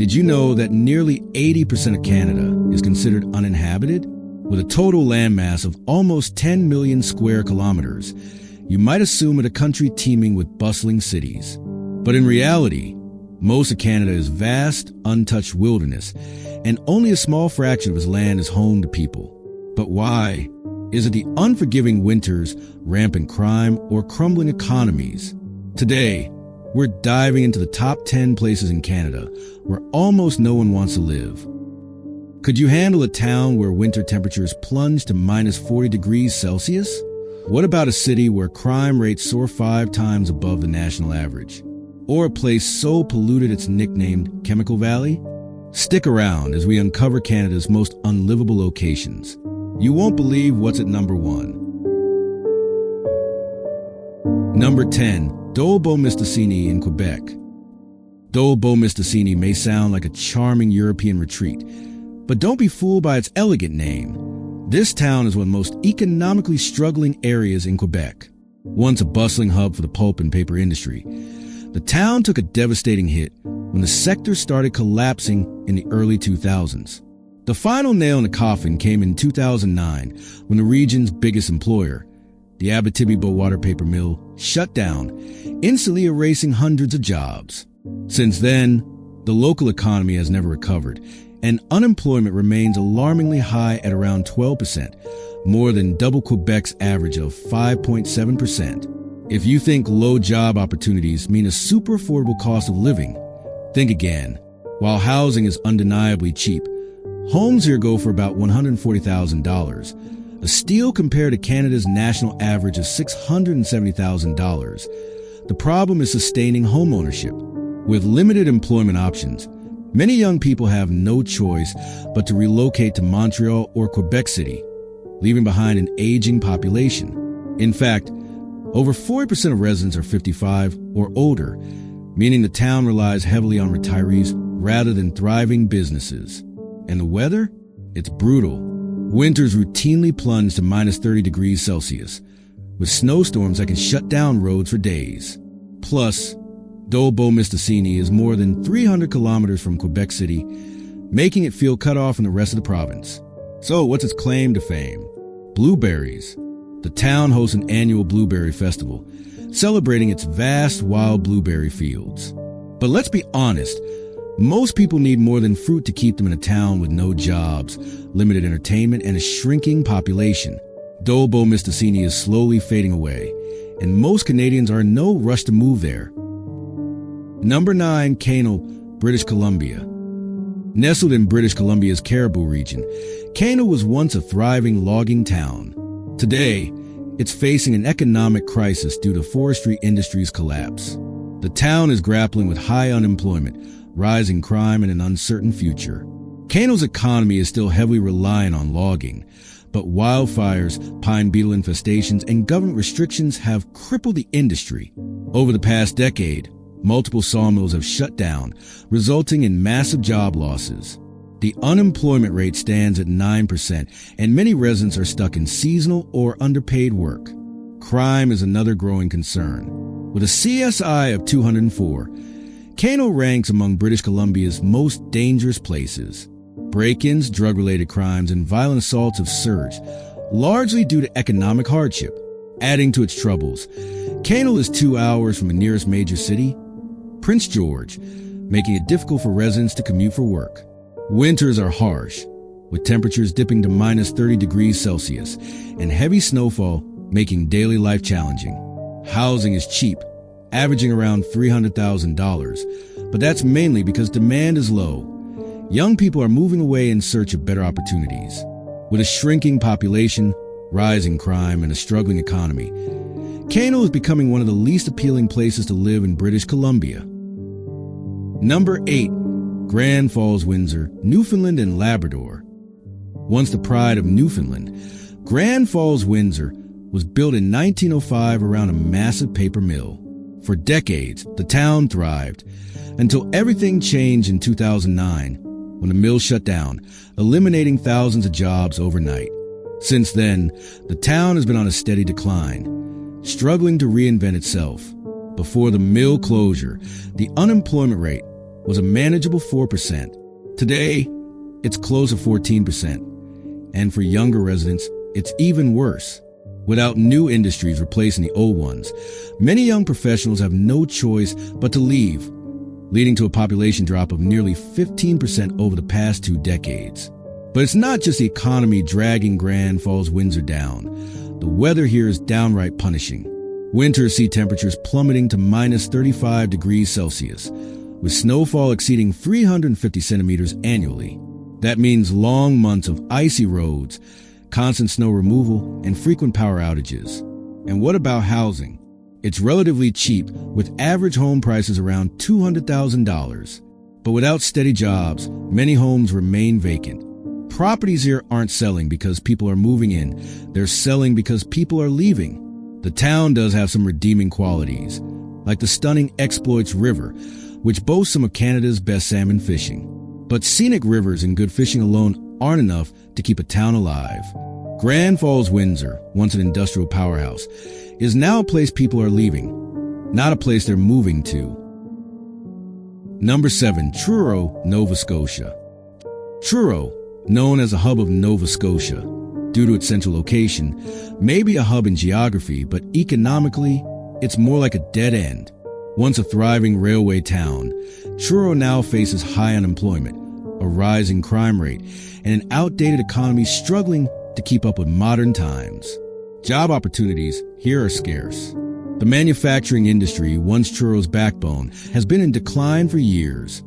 Did you know that nearly 80% of Canada is considered uninhabited? With a total landmass of almost 10 million square kilometers, you might assume it a country teeming with bustling cities. But in reality, most of Canada is vast, untouched wilderness, and only a small fraction of its land is home to people. But why? Is it the unforgiving winters, rampant crime, or crumbling economies? Today, we're diving into the top 10 places in Canada where almost no one wants to live. Could you handle a town where winter temperatures plunge to minus 40 degrees Celsius? What about a city where crime rates soar 5 times above the national average? Or a place so polluted it's nicknamed Chemical Valley? Stick around as we uncover Canada's most unlivable locations. You won't believe what's at number 1. Number 10. Dole-Beaumistissini in Quebec. Dole-Beaumistissini may sound like a charming European retreat, but don't be fooled by its elegant name. This town is one of the most economically struggling areas in Quebec. Once a bustling hub for the pulp and paper industry, the town took a devastating hit when the sector started collapsing in the early 2000s. The final nail in the coffin came in 2009 when the region's biggest employer, the Abitibi-Bowater paper mill, shut down, instantly erasing hundreds of jobs. Since then, the local economy has never recovered, and unemployment remains alarmingly high at around 12%, more than double Quebec's average of 5.7%. If you think low job opportunities mean a super affordable cost of living, think again. While housing is undeniably cheap, homes here go for about $140,000, a steal compared to Canada's national average of $670,000. The problem is sustaining homeownership. With limited employment options, many young people have no choice but to relocate to Montreal or Quebec City, leaving behind an aging population. In fact, over 40% of residents are 55 or older, meaning the town relies heavily on retirees rather than thriving businesses. And the weather? It's brutal. Winters routinely plunge to minus 30 degrees Celsius, with snowstorms that can shut down roads for days. Plus, Dole-Beaumistissini is more than 300 kilometers from Quebec City, making it feel cut off from the rest of the province. So what's its claim to fame? Blueberries. The town hosts an annual blueberry festival, celebrating its vast wild blueberry fields. But let's be honest, most people need more than fruit to keep them in a town with no jobs, limited entertainment, and a shrinking population. Dole-Beaumistissini is slowly fading away, and most Canadians are in no rush to move there. Number 9. Kano, British Columbia. Nestled in British Columbia's Cariboo region, Kano was once a thriving logging town. Today, it's facing an economic crisis due to forestry industry's collapse. The town is grappling with high unemployment, rising crime, and an uncertain future. Kano's economy is still heavily reliant on logging, but wildfires, pine beetle infestations, and government restrictions have crippled the industry. Over the past decade, multiple sawmills have shut down, resulting in massive job losses. The unemployment rate stands at 9%, and many residents are stuck in seasonal or underpaid work. Crime is another growing concern. With a CSI of 204, Kano ranks among British Columbia's most dangerous places. Break-ins, drug-related crimes, and violent assaults have surged, largely due to economic hardship. Adding to its troubles, Kano is 2 hours from the nearest major city, Prince George, making it difficult for residents to commute for work. Winters are harsh, with temperatures dipping to minus 30 degrees Celsius and heavy snowfall making daily life challenging. Housing is cheap, averaging around $300,000, but that's mainly because demand is low. Young people are moving away in search of better opportunities. With a shrinking population, rising crime, and a struggling economy, Kano is becoming one of the least appealing places to live in British Columbia. Number 8. Grand Falls, Windsor, Newfoundland and Labrador. Once the pride of Newfoundland, Grand Falls, Windsor was built in 1905 around a massive paper mill. For decades, the town thrived, until everything changed in 2009 when the mill shut down, eliminating thousands of jobs overnight. Since then, the town has been on a steady decline, struggling to reinvent itself. Before the mill closure, the unemployment rate was a manageable 4%. Today, it's close to 14%. And for younger residents, it's even worse. Without new industries replacing the old ones, many young professionals have no choice but to leave, leading to a population drop of nearly 15% over the past 2 decades. But it's not just the economy dragging Grand Falls, Windsor down. The weather here is downright punishing. Winters see temperatures plummeting to minus 35 degrees Celsius, with snowfall exceeding 350 centimeters annually. That means long months of icy roads, constant snow removal, and frequent power outages. And what about housing? It's relatively cheap, with average home prices around $200,000. But without steady jobs, many homes remain vacant. Properties here aren't selling because people are moving in. They're selling because people are leaving. The town does have some redeeming qualities, like the stunning Exploits River, which boasts some of Canada's best salmon fishing. But scenic rivers and good fishing alone aren't enough to keep a town alive. Grand Falls, Windsor, once an industrial powerhouse, is now a place people are leaving, not a place they're moving to. Number 7, Truro, Nova Scotia. Truro, known as a hub of Nova Scotia, due to its central location, may be a hub in geography, but economically, it's more like a dead end. Once a thriving railway town, Truro now faces high unemployment, a rising crime rate, and an outdated economy struggling to keep up with modern times. Job opportunities here are scarce. The manufacturing industry, once Truro's backbone, has been in decline for years,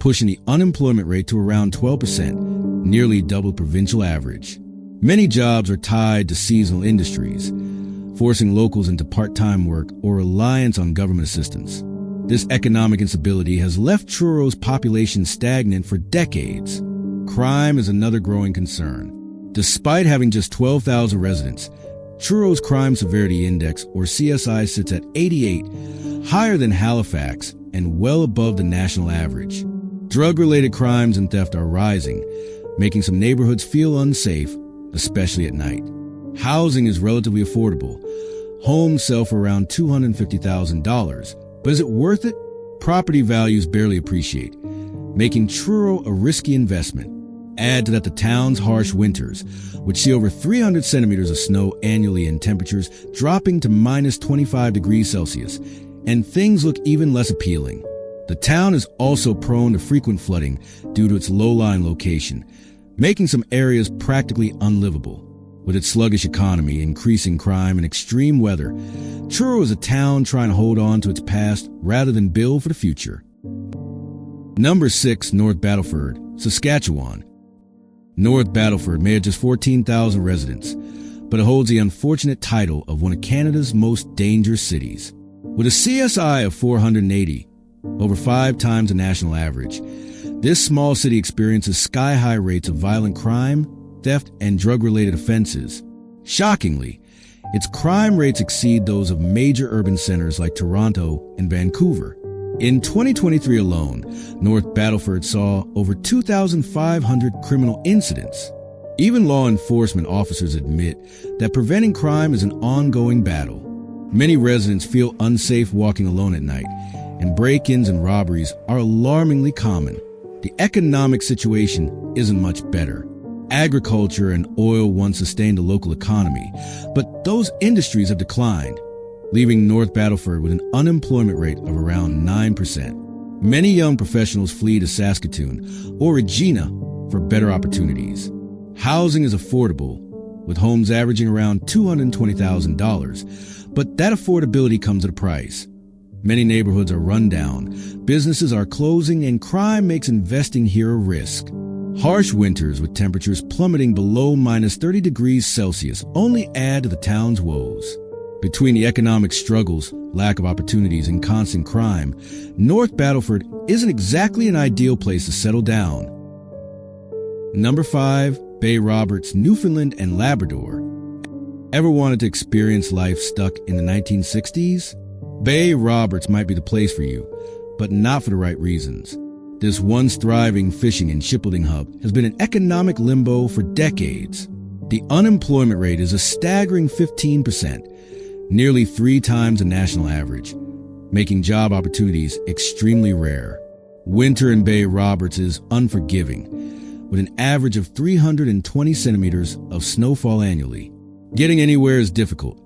pushing the unemployment rate to around 12%, nearly double provincial average. Many jobs are tied to seasonal industries, forcing locals into part-time work or reliance on government assistance. This economic instability has left Truro's population stagnant for decades. Crime is another growing concern. Despite having just 12,000 residents, Truro's Crime Severity Index, or CSI, sits at 88, higher than Halifax and well above the national average. Drug-related crimes and theft are rising, making some neighborhoods feel unsafe, especially at night. Housing is relatively affordable. Homes sell for around $250,000, but is it worth it? Property values barely appreciate, making Truro a risky investment. Add to that the town's harsh winters, which see over 300 centimeters of snow annually and temperatures dropping to minus 25 degrees Celsius, and things look even less appealing. The town is also prone to frequent flooding due to its low-lying location, making some areas practically unlivable. With its sluggish economy, increasing crime, and extreme weather, Truro is a town trying to hold on to its past rather than build for the future. Number 6, North Battleford, Saskatchewan. North Battleford may have just 14,000 residents, but it holds the unfortunate title of one of Canada's most dangerous cities. With a CSI of 480, over 5 times the national average, this small city experiences sky-high rates of violent crime, theft, and drug-related offenses. Shockingly, its crime rates exceed those of major urban centers like Toronto and Vancouver. In 2023 alone, North Battleford saw over 2,500 criminal incidents. Even law enforcement officers admit that preventing crime is an ongoing battle. Many residents feel unsafe walking alone at night, and break-ins and robberies are alarmingly common. The economic situation isn't much better. Agriculture and oil once sustained the local economy, but those industries have declined, leaving North Battleford with an unemployment rate of around 9%. Many young professionals flee to Saskatoon or Regina for better opportunities. Housing is affordable, with homes averaging around $220,000, but that affordability comes at a price. Many neighborhoods are run down, businesses are closing, and crime makes investing here a risk. Harsh winters with temperatures plummeting below minus 30 degrees Celsius only add to the town's woes. Between the economic struggles, lack of opportunities, and constant crime, North Battleford isn't exactly an ideal place to settle down. Number 5, Bay Roberts, Newfoundland and Labrador. Ever wanted to experience life stuck in the 1960s? Bay Roberts might be the place for you, but not for the right reasons. This once thriving fishing and shipbuilding hub has been in economic limbo for decades. The unemployment rate is a staggering 15%, nearly 3 times the national average, making job opportunities extremely rare. Winter in Bay Roberts is unforgiving, with an average of 320 centimeters of snowfall annually. Getting anywhere is difficult,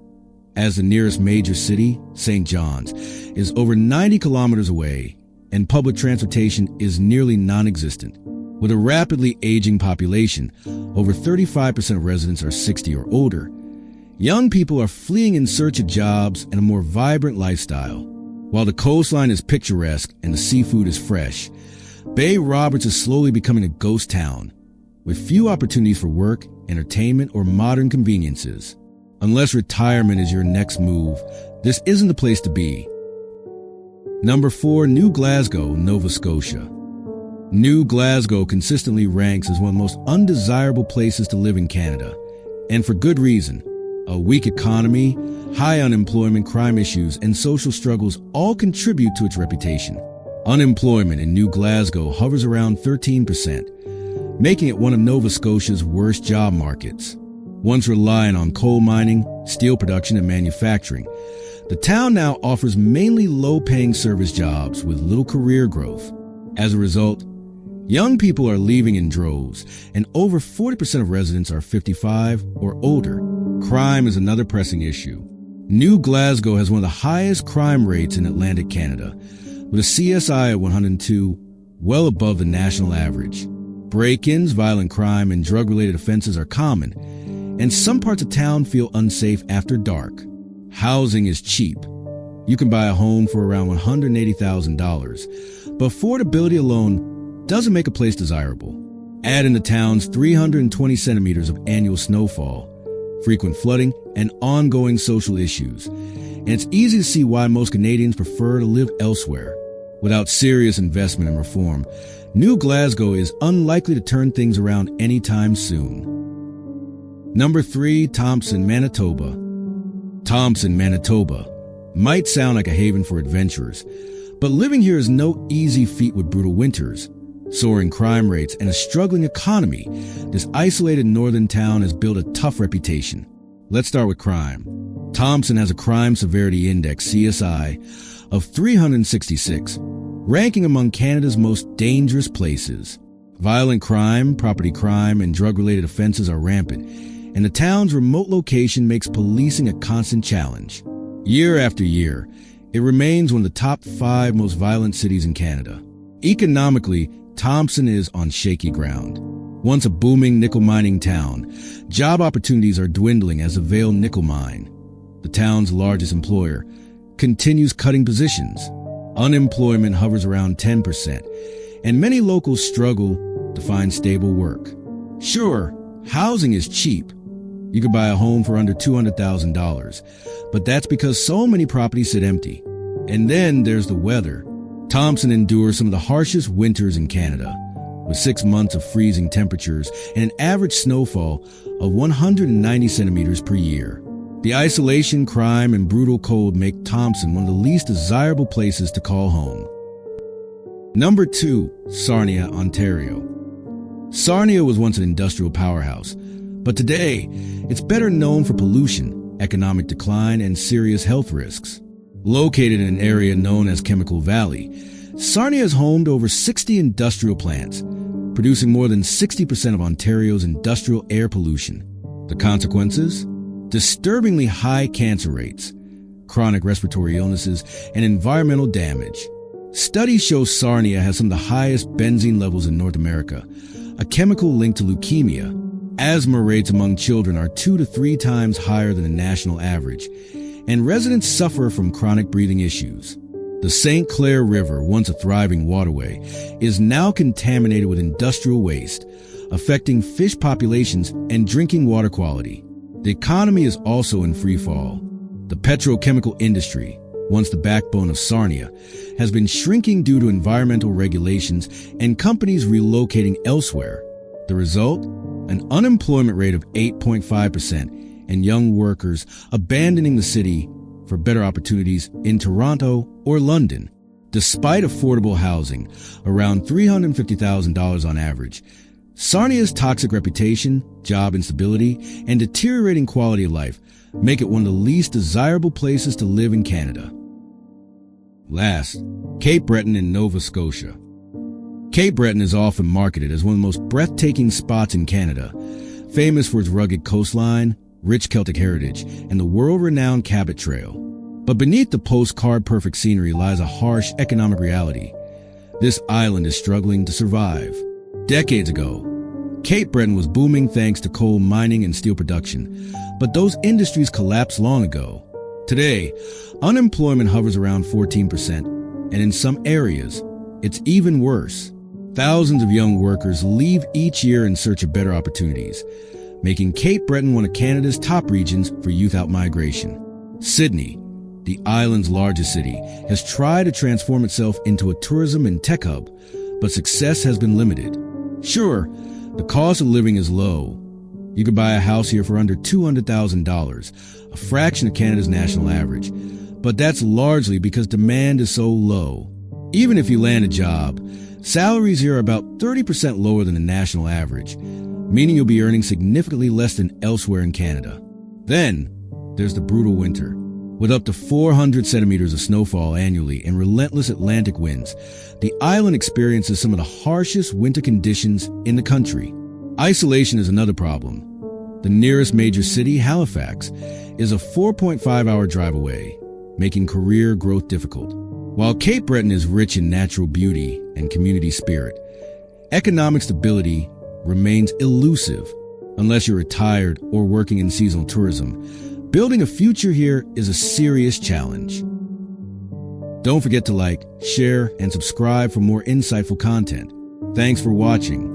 as the nearest major city, St. John's, is over 90 kilometers away, and public transportation is nearly non-existent. With a rapidly aging population, over 35% of residents are 60 or older. Young people are fleeing in search of jobs and a more vibrant lifestyle. While the coastline is picturesque and the seafood is fresh, Bay Roberts is slowly becoming a ghost town, with few opportunities for work, entertainment, or modern conveniences. Unless retirement is your next move, this isn't the place to be. Number 4, New Glasgow, Nova Scotia. New Glasgow consistently ranks as one of the most undesirable places to live in Canada, and for good reason. A weak economy, high unemployment, crime issues, and social struggles all contribute to its reputation. Unemployment in New Glasgow hovers around 13%, making it one of Nova Scotia's worst job markets. Once relying on coal mining, steel production, and manufacturing, the town now offers mainly low-paying service jobs with little career growth. As a result, young people are leaving in droves, and over 40% of residents are 55 or older. Crime is another pressing issue. New Glasgow has one of the highest crime rates in Atlantic Canada, with a CSI at 102, well above the national average. Break-ins, violent crime, and drug-related offenses are common, and some parts of town feel unsafe after dark. Housing is cheap. You can buy a home for around $180,000, but affordability alone doesn't make a place desirable. Add in the town's 320 centimeters of annual snowfall, frequent flooding, and ongoing social issues, and it's easy to see why most Canadians prefer to live elsewhere. Without serious investment and reform, New Glasgow is unlikely to turn things around anytime soon. Number 3, Thompson, Manitoba. Thompson, Manitoba might sound like a haven for adventurers, but living here is no easy feat with brutal winters, soaring crime rates, and a struggling economy. This isolated northern town has built a tough reputation. Let's start with crime. Thompson has a crime severity index, CSI, of 366, ranking among Canada's most dangerous places. Violent crime, property crime, and drug-related offenses are rampant, and the town's remote location makes policing a constant challenge. Year after year, it remains one of the top 5 most violent cities in Canada. Economically, Thompson is on shaky ground. Once a booming nickel mining town, job opportunities are dwindling as the Vale nickel mine, the town's largest employer, continues cutting positions. Unemployment hovers around 10%, and many locals struggle to find stable work. Sure, housing is cheap. You could buy a home for under $200,000, but that's because so many properties sit empty. And then there's the weather. Thompson endures some of the harshest winters in Canada, with 6 months of freezing temperatures and an average snowfall of 190 centimeters per year. The isolation, crime, and brutal cold make Thompson one of the least desirable places to call home. Number 2, Sarnia, Ontario. Sarnia was once an industrial powerhouse, but today it's better known for pollution, economic decline, and serious health risks. Located in an area known as Chemical Valley, Sarnia is home to over 60 industrial plants, producing more than 60% of Ontario's industrial air pollution. The consequences? Disturbingly high cancer rates, chronic respiratory illnesses, and environmental damage. Studies show Sarnia has some of the highest benzene levels in North America, a chemical linked to leukemia. Asthma rates among children are 2 to 3 times higher than the national average, and residents suffer from chronic breathing issues. The St. Clair River, once a thriving waterway, is now contaminated with industrial waste, affecting fish populations and drinking water quality. The economy is also in free fall. The petrochemical industry, once the backbone of Sarnia, has been shrinking due to environmental regulations and companies relocating elsewhere. The result? An unemployment rate of 8.5% and young workers abandoning the city for better opportunities in Toronto or London. Despite affordable housing, around $350,000 on average, Sarnia's toxic reputation, job instability, and deteriorating quality of life make it one of the least desirable places to live in Canada. Last, Cape Breton in Nova Scotia. Cape Breton is often marketed as one of the most breathtaking spots in Canada, famous for its rugged coastline, rich Celtic heritage, and the world-renowned Cabot Trail. But beneath the postcard-perfect scenery lies a harsh economic reality. This island is struggling to survive. Decades ago, Cape Breton was booming thanks to coal mining and steel production, but those industries collapsed long ago. Today, unemployment hovers around 14%, and in some areas, it's even worse. Thousands of young workers leave each year in search of better opportunities, making Cape Breton one of Canada's top regions for youth outmigration. Sydney, the island's largest city, has tried to transform itself into a tourism and tech hub, but success has been limited. Sure, the cost of living is low. You could buy a house here for under $200,000, a fraction of Canada's national average, but that's largely because demand is so low. Even if you land a job, salaries here are about 30% lower than the national average, meaning you'll be earning significantly less than elsewhere in Canada. Then, there's the brutal winter. With up to 400 centimeters of snowfall annually and relentless Atlantic winds, the island experiences some of the harshest winter conditions in the country. Isolation is another problem. The nearest major city, Halifax, is a 4.5-hour drive away, making career growth difficult. While Cape Breton is rich in natural beauty and community spirit, economic stability remains elusive unless you're retired or working in seasonal tourism. Building a future here is a serious challenge. Don't forget to like, share, and subscribe for more insightful content. Thanks for watching.